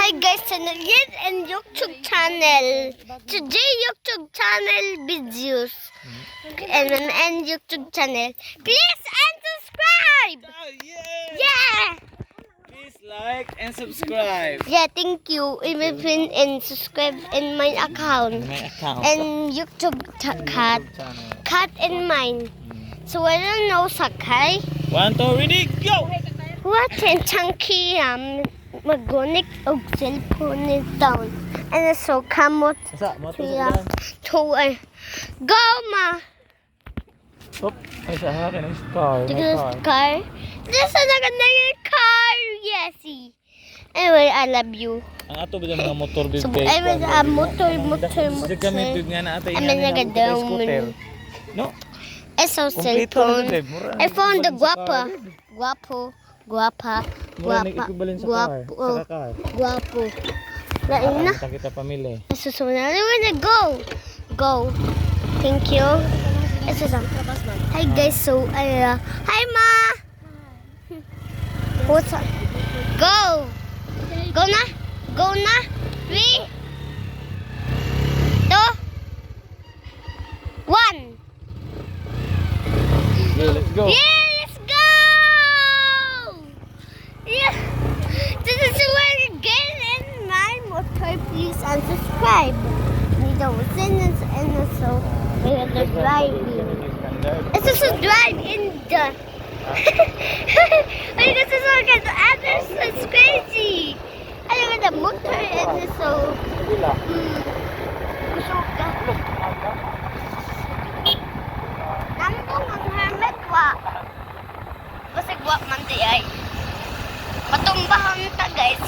Hi guys, Chanagin and YouTube channel. Today YouTube channel videos and YouTube channel. Please and subscribe. Yeah. Please like and subscribe. Yeah, thank you. Even and subscribe in my account My account. and YouTube cat and mine. So I don't know Sakai. 1, 2, ready, go! What in chunky magunik og cellphone is down. And so kamot Sa, mo to siya sa to go ma. Hop, ay sa akin ang car. This car. This is like another car. Yesy. Anyway, I love you. Ang ato ba mga motor So bibig? I was a motor. Sige gamit yun nga na ata I mean, like a scooter. No? I saw Kompleto cellphone. na, Mura, I found the equivalent sa guapa. Guapa. Mura na equivalent sa car. Sa car. Guapo. Lain na. Kita pamili. Susunod na. I wanna go. Go. Thank you. Ito lang. Hi guys. So, hi ma. What's up? Go. Go na. Go na. 3, 2, 1. Okay, let's go. Yeah, let's go. Yeah. This is where again in my motor. Please and subscribe. Need the listeners and also we're the driving. It's just a drive in the. Like this is like the others. It's crazy. I look at the motor and it's so. So Nambong ang helmet wa. Basig wa man di ay. Matumbahon ka guys.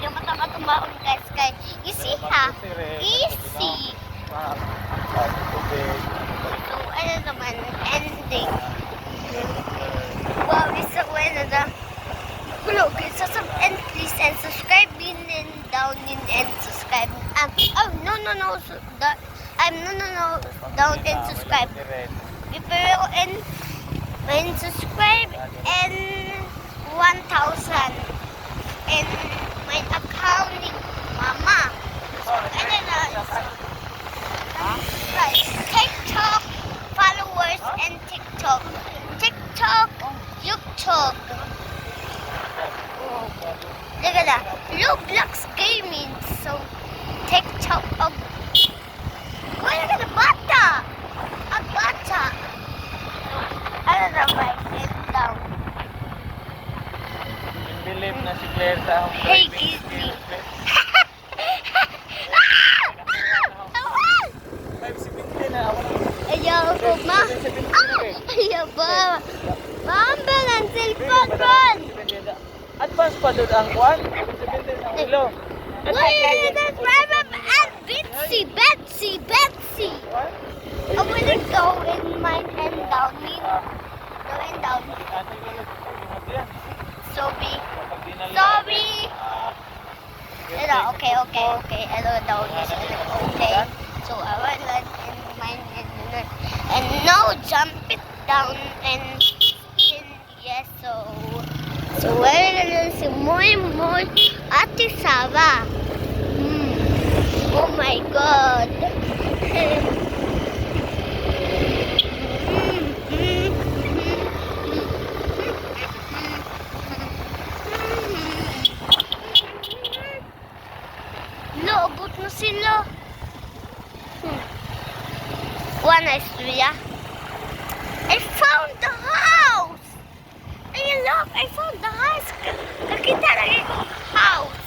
Di matumbahon guys kay easy ha. Easy. So ano naman ending. Wow, isa ko na Hello guys, and please and subscribe in and down in and subscribe. Oh no. Down and subscribe. Pero and subscribe and 1,000 and my account ni mama. So ano na guys, TikTok followers and TikTok, YouTube. Look at that, Roblox gaming. So TikTok of. Look at the bata. A bata. I don't know if I get down. Believe na si Claire sa home Hey, driving Disney. skills. 5:17 na ako. Ayaw ko, ma. Ayaw ba? Mambal ang cellphone ron. Advance pa doon ang kwan. 7:17 ang kilo. Wait, that's right up at Betsy. I wanna go in mine and down me. Go and down. Sorry. Okay. I don't know this. Okay. So I want to in mine and no jump it down and yes. So where is more Ate Saba? Oh my God. Naabot na sila. One istorya. I found the house. Ayun look, I found the house. Nakita na yung house.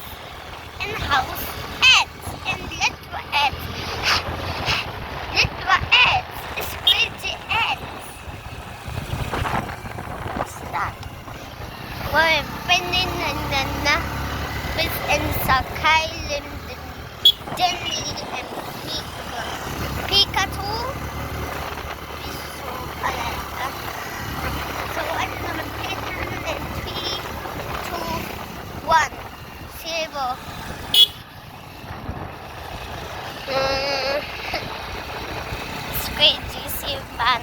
And house ants. And little ants. Little ants. It's crazy ants. What's that? Well, pinin na. With and Sakai Linden. Denny and Pikachu. So ano naman 3, 2, 1. 0. It's crazy, Sivan.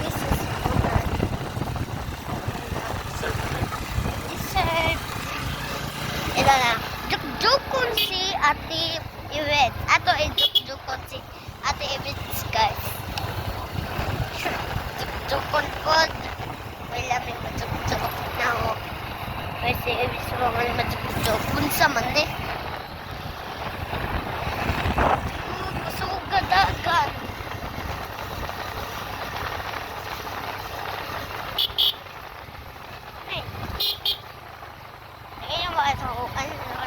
This is dessert. Ito na. Idukdukon si Ate Iwet. Ato idukdukon si Ate Iwet, guys. Dukdukon po. Wala may madukduk na ako. Kasi Iwet sa mga madukdukon sa mandi. Gusto ko gadagan.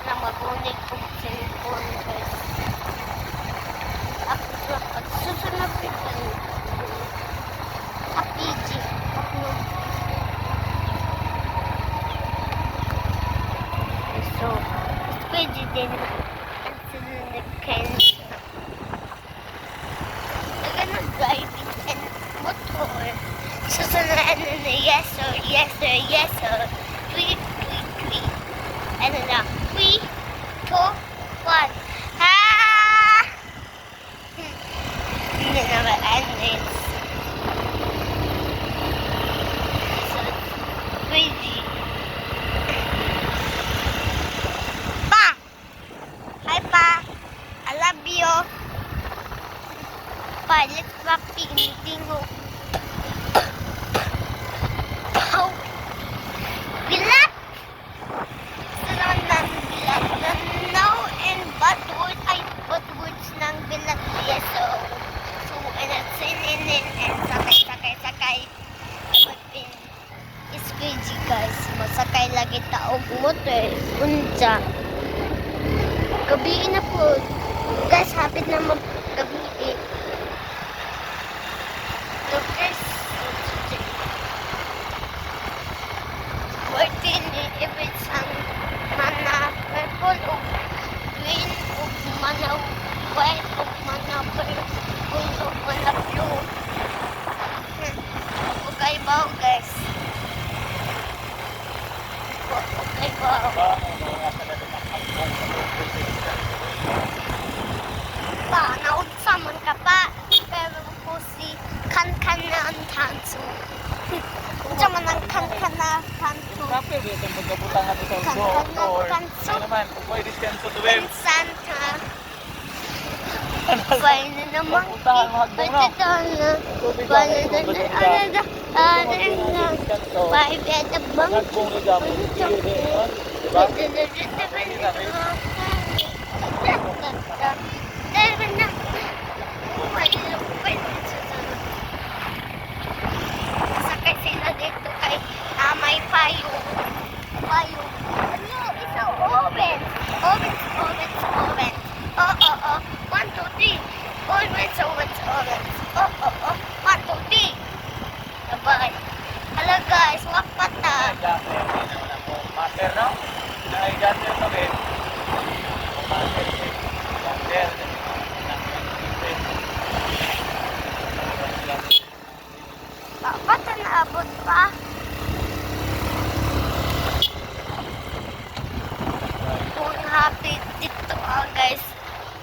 Ano magunig kong cellphone, guys. At susunod ito. PG. Upload. So, pwede din. At sunod kayo. Nagano driving and motor. Susunod ano na yes sir, yes sir, yes sir. Tweet, tweet, tweet. Ano na? 3, 2, 1. Ah! Hindi na ma-end. So, crazy. Pa! Hi, Pa! I love you. Pa, let's pa piniting mo. Pow! Bilat! No and bad words ng bilat. Yes, so and sakay. It's crazy, guys. Masakay lagi taog motor. Unsa. Gabi na po. Guys, hapit na gabi. So, guys, 14 if it's ang mana purple o green o mana white o mana purple o mana blue. Okay ba, guys? Okay ba? Pa, naunsa man ka pa. Pero po si Kankanan Tansu. Unsa man ang Kankanan Tansu? Kapil dito magkabutan nga sa ulo. Kanso. Ano naman, kung pwede diskanso to web. Santa. Pwede na naman. Pwede na. Pwede na bang? Nagkong ligamo. Sakay sila dito kay may payong. Payong. Ano? Isang oven. Oven. Oh. 1, 2, 3. Oven. Oh. 1, 2, 3. Sabay. Hello guys, wakpata. Master, no? Naigander kami. Master. Ba't naabot pa? Kung happy dito guys.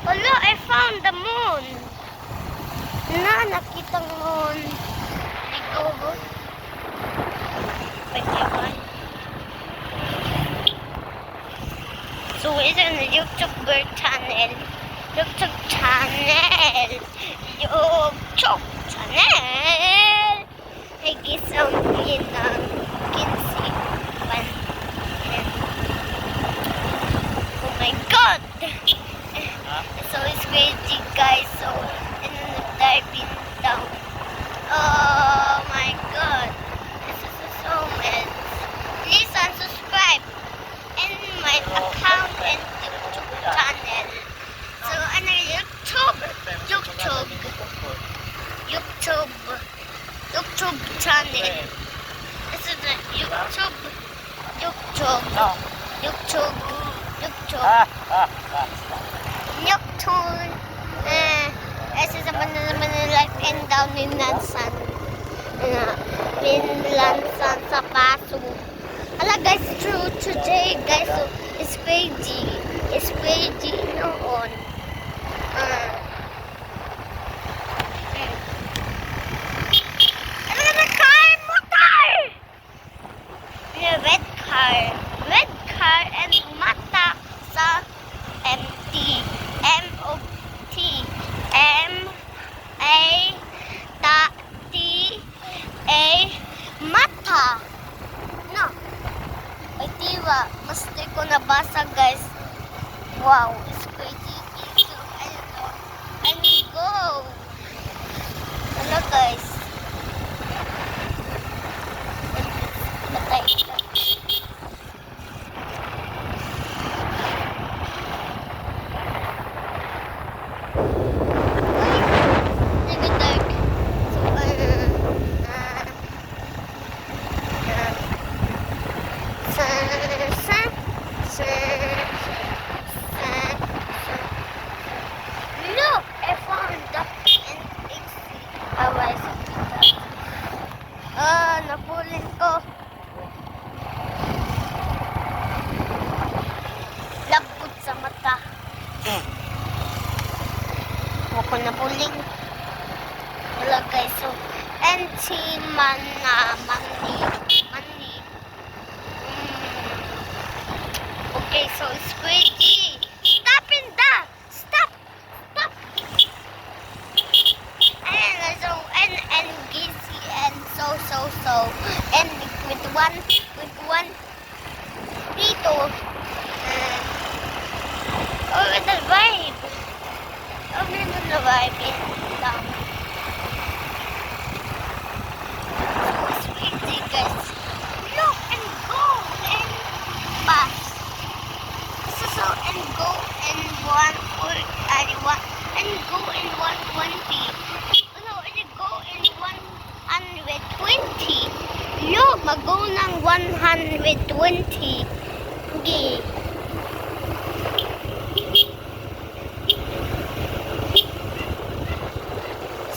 Wala, I found the moon. Nakita ng moon. Ligo. Pagyaman. So, ito na YouTube channel. YouTube channel. Ay, gisang yun ng 15. Oh my God! So, it's crazy, guys. So, and then diving down. Oh my God! This is so mad. Please unsubscribe in my account and YouTube channel. So, ano YouTube channel. This is the YouTube. This is a life and down in Lansan. Lansan sa Paso. Hala guys, true today guys, so it's crazy. It's crazy noon. Red car and mata sa guys. Wow, it's crazy. So, and go. Hello guys. Patay ka. Look, I found the napulin ko. Labot sa mata. Ako napuling. Wala guys, so, and si Mani. Okay, so Squidgy, stop in the, stop. And Gizzy and so, and with one Pito, with the vibe, with the vibe in down. So Squidgy guys, look and go and pass. So and go in one or and go in 120. No, and go in 120. Look, mag-go ng 120. Okay.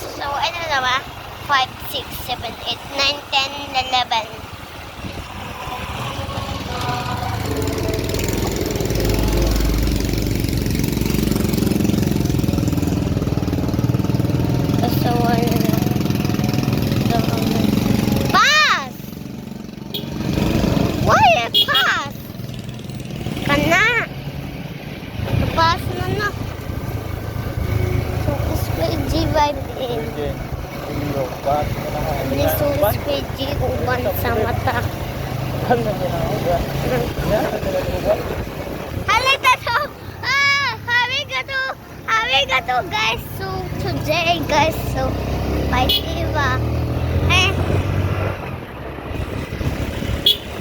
So ano na ba? 5, 6, 7, 8, 9, 10, 11. Pass! Why a pass? Kana. Pass na. So, Squidgy vibe in. So, Squidgy uban sa mata. Halika to! Halika to guys. So, today guys, so, by Eva.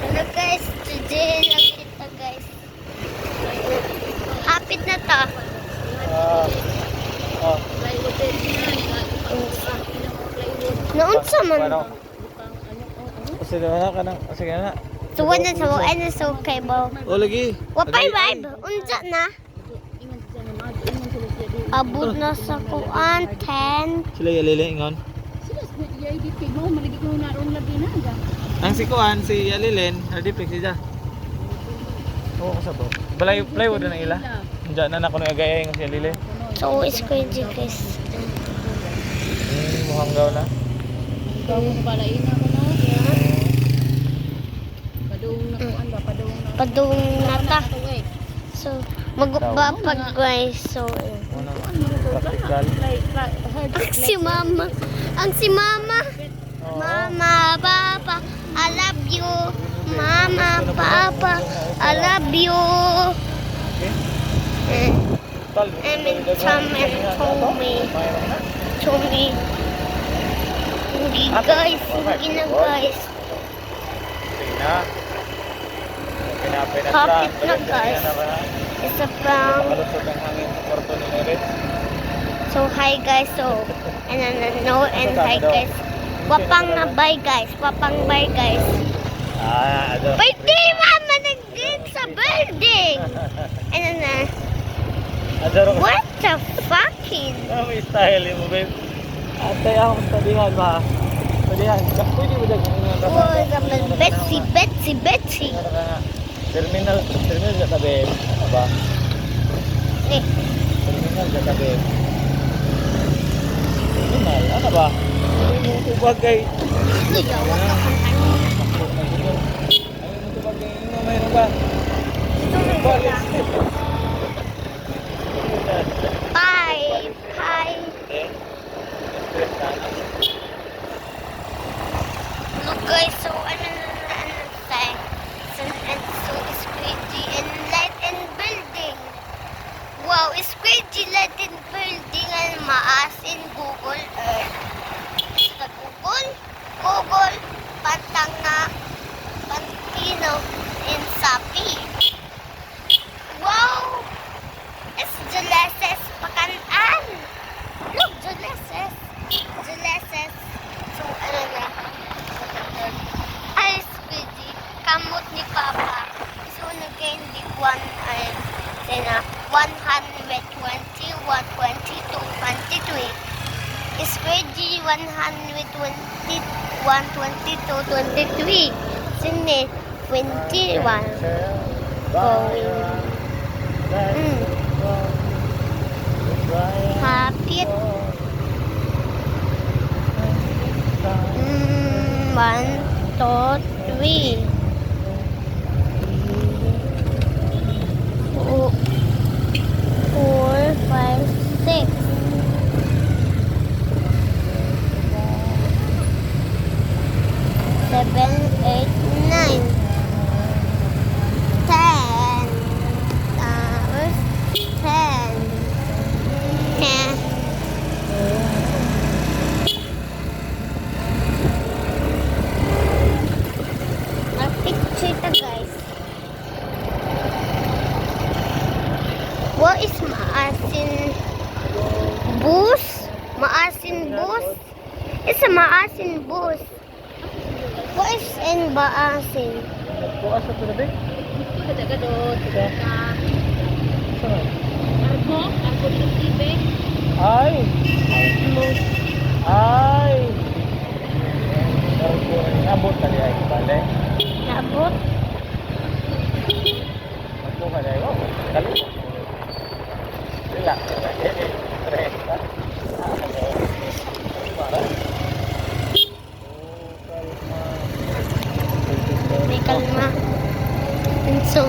Hello guys, today lang ito guys. Hapit na to. Naunsa man. Sige na. So, ano so kay Bo? O lagi. Wapay vibe, unsa na. Abot na sa kuan 10. Sila yalili ingon. Ang si Kuan, si Yalilin, nardipik siya. Oo, kasabo. Balay plywood na ila. Diyan na nako nagayay ng si Yalilin. So, Squidgy guys. Mukhang gaw na. Padung na ta. So, magpapag guys. So, Practical. Ang si Mama. Mama, Papa, I love you. Mama, Papa, I love you. And Tom and Tommy. Hindi guys, hindi na guys. Kapit na guys. Isa pang. So hi guys, so and hi guys. Wapang na bye guys. Pwede mama nag-game sa building. What the fucking? May style mo, babe. Atay ako sabihan ba? Sabihan. Pwede mo dyan. Oh, naman Betsy. Terminal sa tabi. Ano ba? Terminal sa tabi. Terminal? Ano ba? Hindi mo tubagay. Mayroon ba? Bye. Look guys, so say, so Squidgy and light and isolated building and maas in Google Earth. Sa Google, pantang na Pantino in Sapi. Wow! It's Juleses Pakanaan. Look, Juleses. So, ano na? Ay, Squidgy. Kamot ni Papa. So, nagka-hindi 120, 122, 23. Squidgy 120, 122, 23. Sine 21. Going. Happy. 1, 2, 3. 4, 5, 6. 7, 8, 9. 10. 10. 10. Picture ito, guys. What is maasin bus? Maasin bus? It's a maasin bus. What is in maasin? Bukas sa tulabi? Ay! Ay! Nabot tali ay bale. Nabot? Magpo ka dai. Oh, kali. Relax. May kalma. So,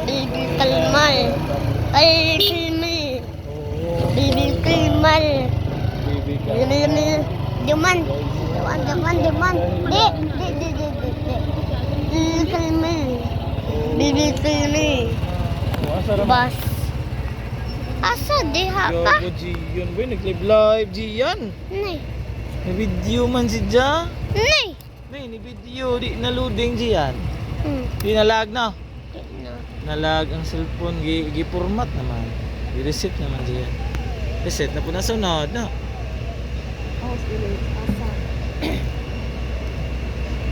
bibil kalmal. Ay, kalmal. Bibil kalmal. Diman. Di. Bibil kalmal. Bibil kalmal. Bas. Asa, diha Yo, pa? Jiyon, boy, nag-live Jiyan. Nay. May video man si Ja. Nay. May ni video di na-loading Jiyan. Di nalag na. No. Nalag ang cellphone gi-format naman. Gi-reset naman Jiyan. Reset na po na sunod na.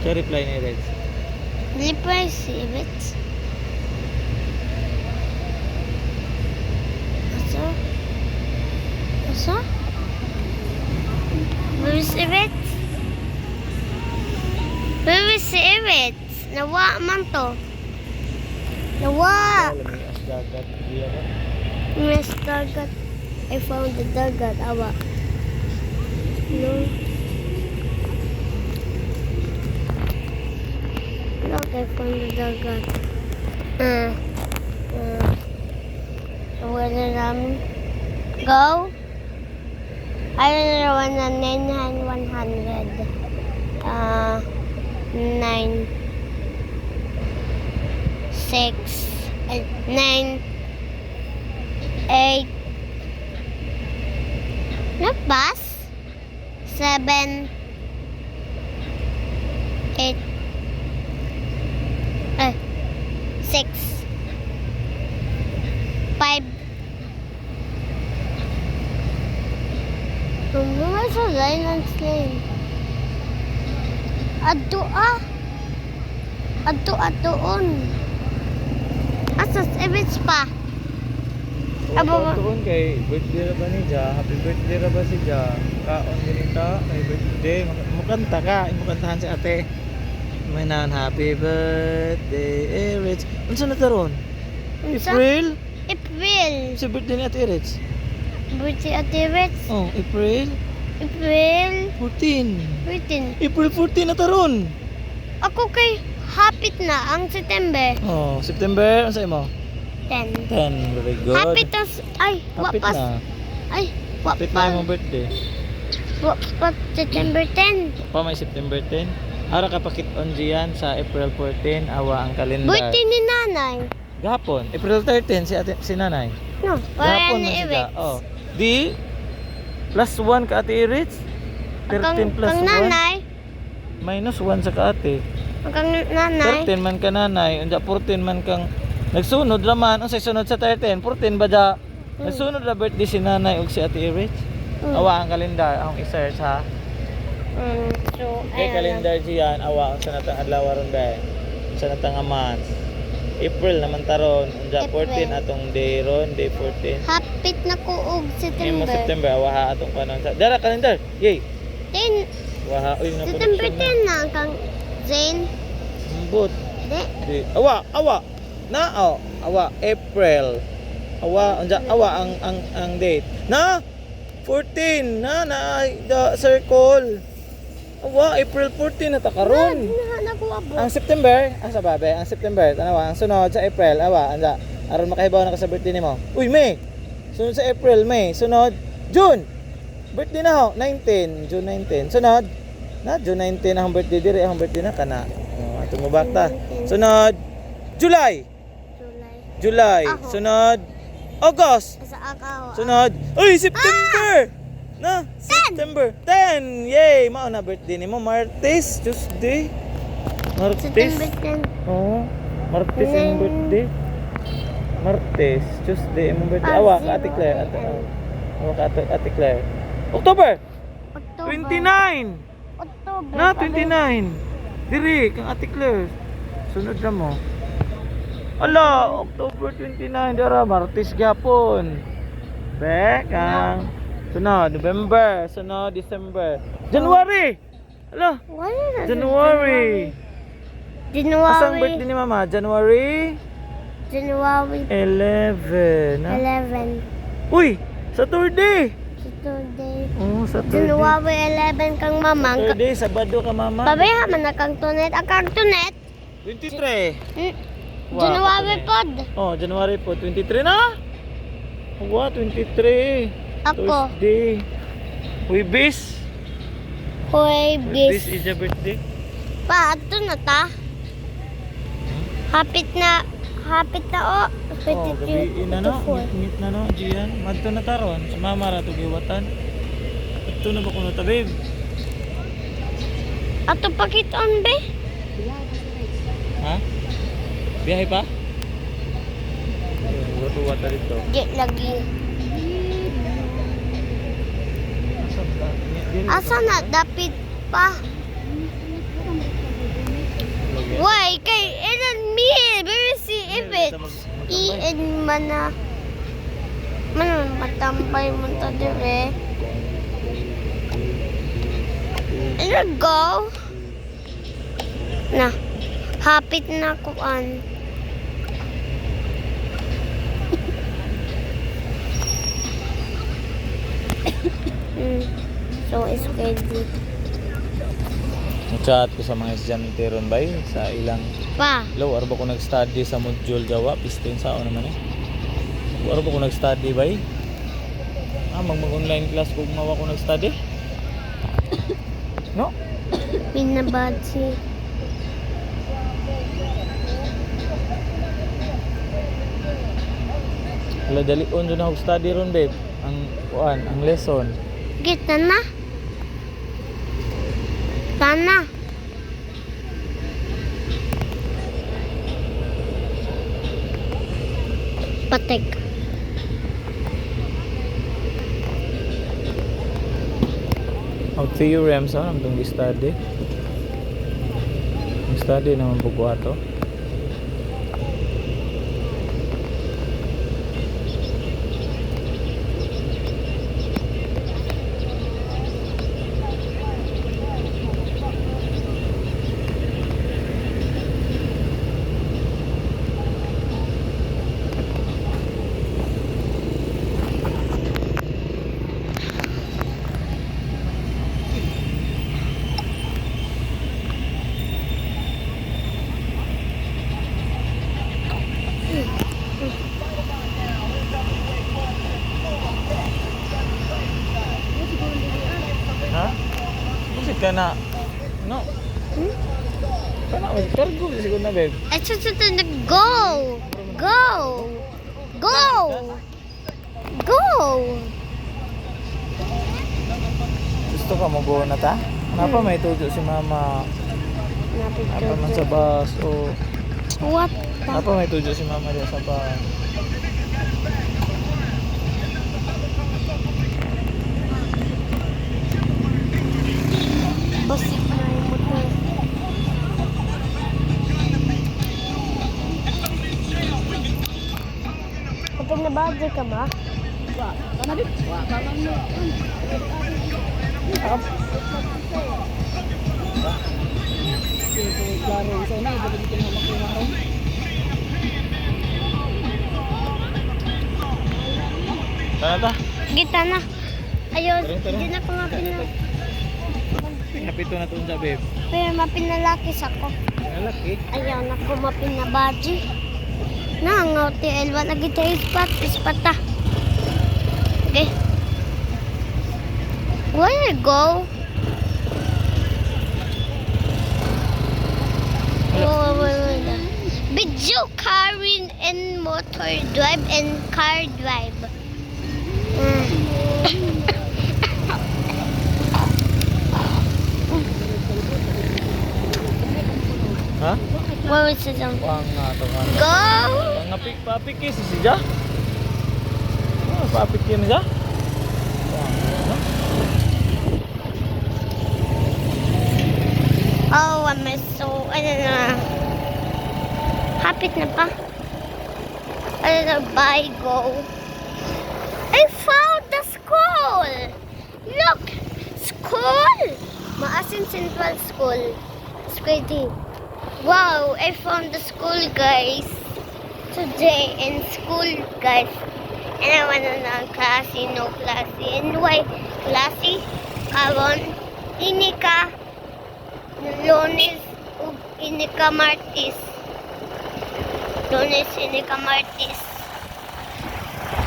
Kaya reply ni Red. Depressive it. Asa? Receive it? Receive it? Nawa man to. Nawa! As dagat diya ba? Miss dagat. I found the dagat. Awa. No. Look, I found the dagat. So where did go? I want a 900. 9 6 9 8 not bus 7 8 6 5 Where's the island's name? Addoon. Asas, ibits pa. Aba, Tuon kay birthday ra ba ni Ja? Happy birthday ra ba si Ja? Kaon ganita, may birthday. Mukanta ka, imukantahan si ate. May nan happy birthday, Erich. Unsa na taron? Unsa? April? April. Si birthday ni Ate Erich. Birthday at Tirets. Oh, April April 14. 13. April 14 na taron. Ako kay hapit na ang September Oh, September, unsa imo? 10. 10, very good. Hapit as, ay, Hapit wapas. na. Ay, Hapit na imong birthday. wapas September 10. Pa may September 10. Ara ka pakit-on diyan sa April 14, awa ang kalendar. Birthday ni nanay. Gahapon. April 13 si nanay. No, Gahapon parang man siya. iwit. Oh. Di plus 1 ka ate Iris. 13 plus Kang 1 nanay. minus 1 sa ka ate. Kang nanay. 13 man ka nanay, unja 14 man kang nagsunod raman, unsay sunod sa 13? 14 ba da? Nagsunod ra birthday si nanay ug si ate Iris. Awa ang kalendar, akong i-search ha. So, Kay kalendar diyan, awa ang sa natang adlaw ron ba. Sa natang months. April naman taron, unja 14 April. atong day ron, day 14. Hapit na ko og Ngayong September. September, awa ha atong kanon sa. Dara kalendar. Yay. 10. Waha uy na September connection 10 na kang Zane. But Di. awa na oh, awa April. Awa ang date. Na 14 na the circle. Awa April 14 na ta karon. Nakuha Ang September, asa babe? Ang September tanawa ang sunod sa April. Awa anda aron makahibaw na ka sa birthday nimo. Uy May. Sunod sa April, May. Sunod June. Birthday na ho, 19, June 19. Sunod na June 19 ang birthday dire, ang birthday na kana. Oh, ato mo bakta. Sunod July. July. Ako. Sunod August. Sa akaw. Sunod, uy, September! Na, September 10! Yay! Mao na birthday ni mo, Martes, Tuesday. Martes. September 10. Oo. Martes ang birthday. Martes, Tuesday ang birthday. Awa ka, Ate Claire. Awa ka, Ate Claire. October! October. 29! October. Na, 29! Diri, kang Ate Claire. Sunod na mo. Ala, October 29, dara, Martes gyapon. Kang sunod, November, sunod, December. January! Ala, Why is it? January! Asang birthday ni Mama? January January 11. 11. Uy, Saturday! Saturday. Oh, Saturday. January 11 kang mamang. Saturday, Sabado ka Mama. Pabayaan man na kang tunet. Ang kang tunet. 23. Wow, January katunay. pod. Oh, January po. 23 na? Wow, 23. Ako. Thursday. Huwibis. Hoy, Huwibis bis. is your birthday. Pa, ato na ta. Hapit na o. Oh, gabi na no. Ngit na no, Gian. Madto na taron. Sa mama ra to giwatan. Ito na ba kuno ta, babe? Ato pakiton be. Ha? Biyahe pa? Buwat-buwat na dito. Di lagi. Asa na dapit pa? Why? Kay ilan mi? Very si ibit. Iin mana. Matambay mo to dire. Ano go? Na. Hapit na kuan. So, is ready. Chat ko sa mga estudyante ron bay sa ilang Pa. low araw ba ko nag-study sa module Jawa piston sao naman eh. Araw ba ko nag-study bay? Mag-online class kung mawa ko nag-study. No? Pinabad si. Wala dali on dun ako study ron babe. Ang lesson. Kita na. Tana. Patek. Ang theorems ang itong study. Ang study naman po ko ato. Ha? Busit ka na. No. Kana, cargo siguro na babe. Ay, go! Go! Go! Go! Go! Gusto ka mo na ta? Napa may tudo si mama? Napa man sa bus o What the? napa may tudo si mama diya sa bus? Basik na yung motor. Kapag nabadya ka ba? Tara ta. Kita na. Ayos, Tara. hindi na ko Kapito na tun sa babe. pero mapinalakis ako. Lalaki. Ayaw na ko mapinabadya. Nangaw ti Elwa lagi tayo ispat ta. Okay. Where you go? Wait. Video carrying and motor drive and car drive. Ha? Where is it? Wang nga to nga. Go! Nga papik si siya. Oh, papik ni siya. Oh, I'm so, ano na. Hapit na pa. Ano na, bye, go. I found the school! Look! School! Maasin Central School. Squiddy. Wow, I found the school, guys. Today in school, guys. And I went on classy, no classy. And why classy? Karon, inika. Lunes, inika martis. Lunes, inika martis.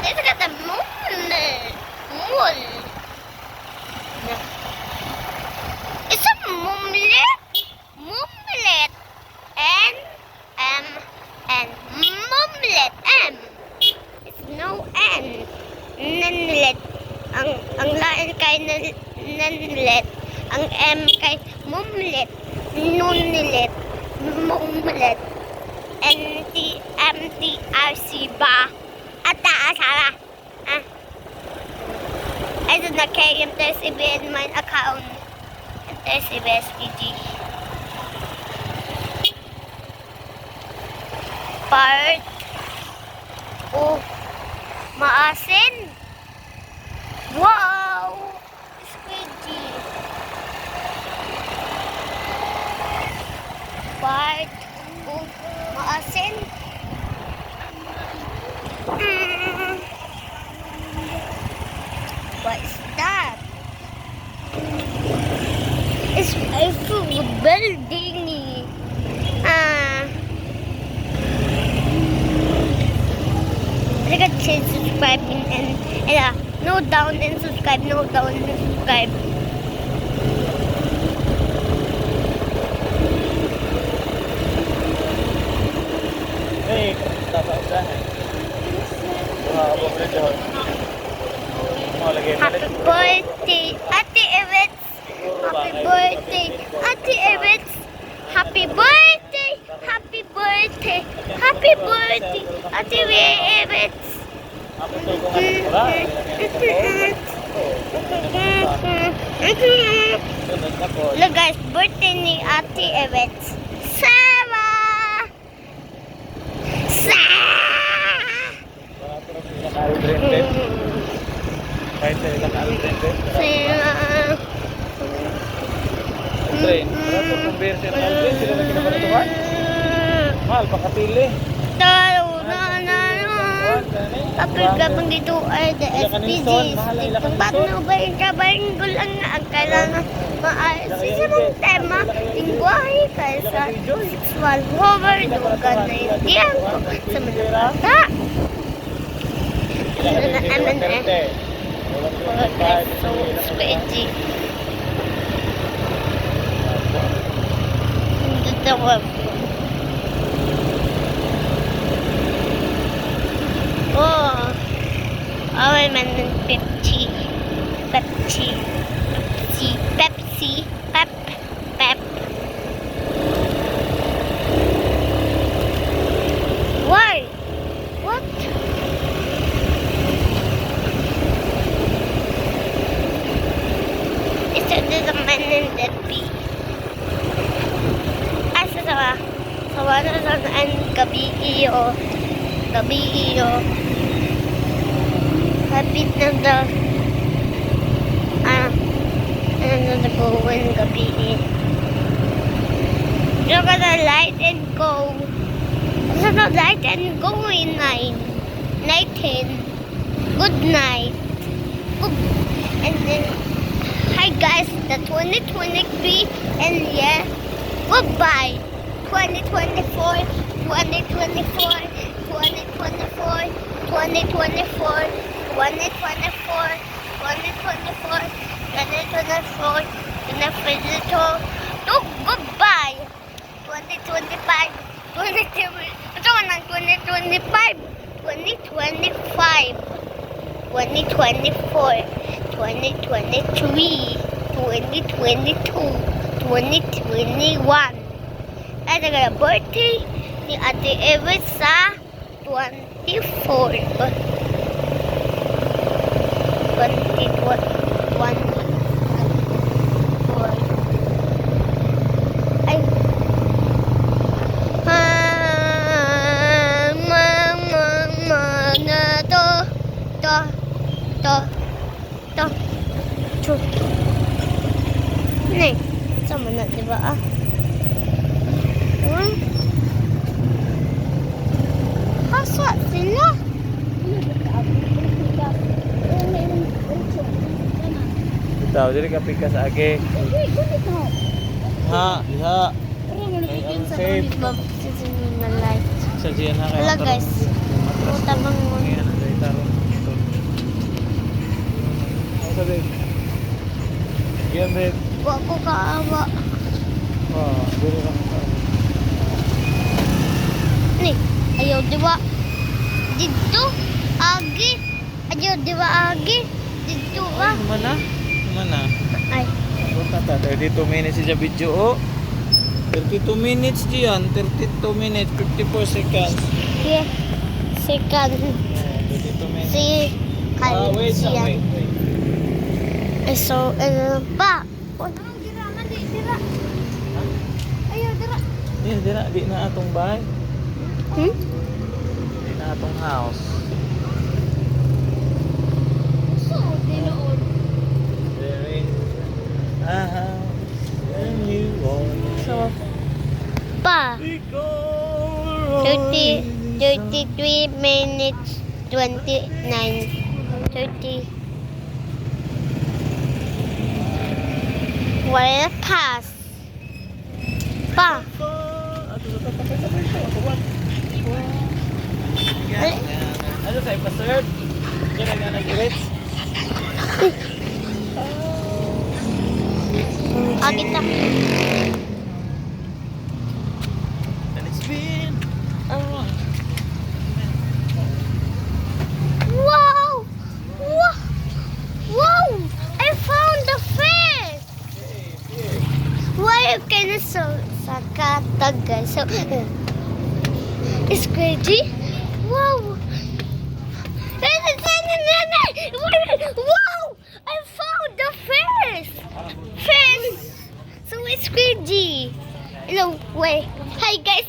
Let's get the moon. Moon. It's a mumlet. Mumlet. N mumlet. M. It's no N. Nanlet. Ang lain kay nanlet. Ang M kay mumlet. Nunlet. Mumlet. NTMTRC ba? Ata asara. I did not carry him to CBN my account. SBSPG. Part o maasin. Wow! Squidgy. Part o maasin. What is that? It's a food building. Like a subscribe and no down and subscribe, no down and subscribe. Hey, dapat dah. Wah, apa boleh jawab? Mau lagi Happy birthday, Ate Evets. Happy birthday, Ate Evets. Happy birthday, happy birthday, happy birthday, Ate Evets. Apa tu kau nak? Look guys, birthday ni Ate Evets. Sarah! Sarah! Kahit sa ilang alintente. Sarah! Train. Berapa conversion alintente sila na kinabaratuhan? Mahal, pakatili. Kapag kapag dito ay the SPGs, itong batang ba yung kabaring gulang na ang kailangan maayos sa mga tema ng buhay kaysa sexual overload na yung diyan ko sa mga bata. Ano na naman eh. So, squidgy. Dito ko. Our man Pepsi. Pepsi. Pepsi. Pepsi. Pep. Pep. Why? What? Ito the man in the bee. Asa sa wala ang gabi iyo. Gabi iyo. Kapit na daw. Ano na going gabi eh. Look at the light and go. Look at the light and go in 9. Night 10. Good night. Good. And then, hi guys, the 2023 and yeah, goodbye. 2024, 2024, 2024, 2024, 2024, 2024, 2024, 2024, goodbye. 2025, 2025, 2025, 2024, 2023, 2022, 2021. At ang birthday ni Ate Ever sa 24. 24. Ay. Na to. Nih, sama na, diba ah? Hasa sila. Itaw, dili ka pikas age. Ha, diha. Safe. Sa diyan ha kayo. Wala guys. Puta bang mo. Ayan, ang data ron. Ano sabi? Yan, babe. Wa ko kaawa. Oh, dili ka. Nih, ayaw diba? Dito, agi. Ayaw diba agi? Dito ba? Mana? Mana? Ay, Punta ta, 32 minutes sa video, oh. 32 minutes diyan, 32 minutes, 54 seconds. here. Second, 32 minutes. si Wait, Kalisian. wait. So, pa. Di na atong bahay. Hmm? Di na atong house. There is a house and you So, pa. 33 minutes, 29, 30. Well, pass. Pa. Ano sa ipa-serve? Diyan na nag-irits? Kita. And it's been a long Wow! Wow! Wow! I found the fish! Why can you so sakata guys? So it's crazy. Wow! Wow! I found the fish! Fish! So it's crazy. No way. Hi guys,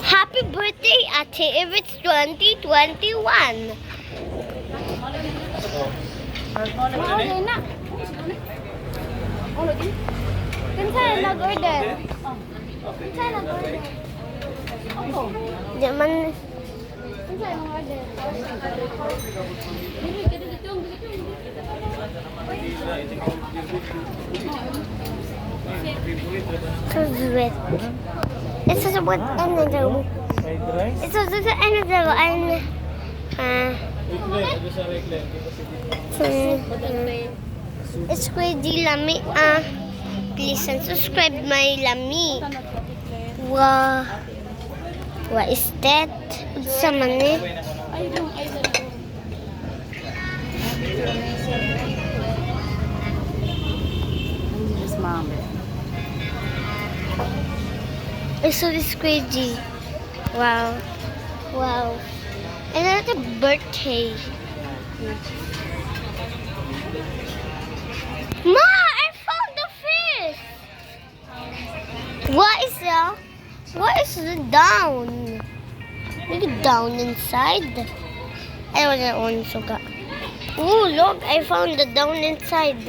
happy birthday Ate Everett 2021. Kinsa nag-order? Kinsa nag-order? Jaman. Kinsa nag-order? So sweet. It's so what another. fried rice. It's so another one. It's crazy lami please and subscribe my lami. Wow. What is that? Sa man eh? Yes, mom. I saw this crazy. Wow. Wow. And that's a birthday. Ma, I found the fish. What is the down? Look at down inside. I want to suga. Ooh, look, I found the down inside.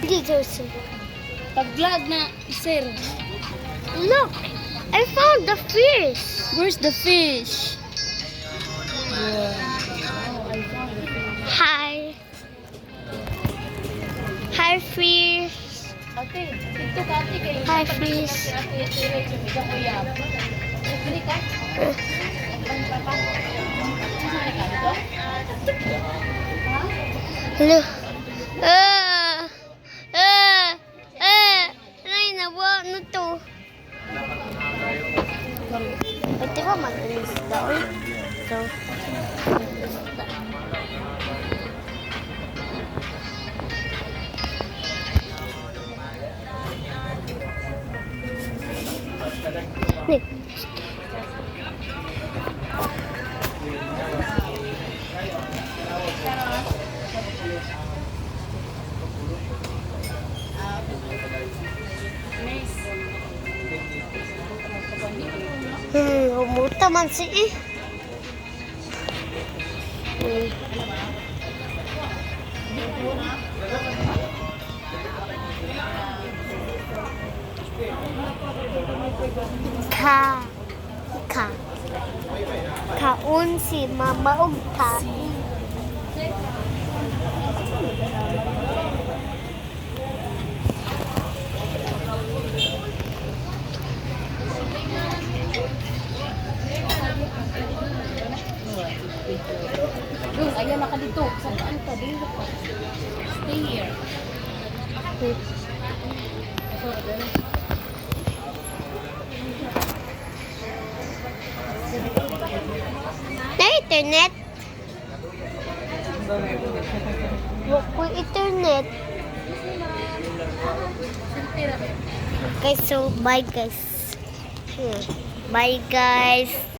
Dito, sir. Paglag na, sir. Look, I found the fish. Where's the fish? Hi. Hi, fish. Ate, dito ka ate kayo. Hi, fish. Hello. Ay, nawa na to. Pati ba mag-alis daw? So, Nick. Umuta man si eh. Ka. Kaun si mama og ta. Dun, ayaw na ka dito. Saan ka? Dito ka. Stay here. Na internet. Wala internet. Okay, so bye guys. Bye guys.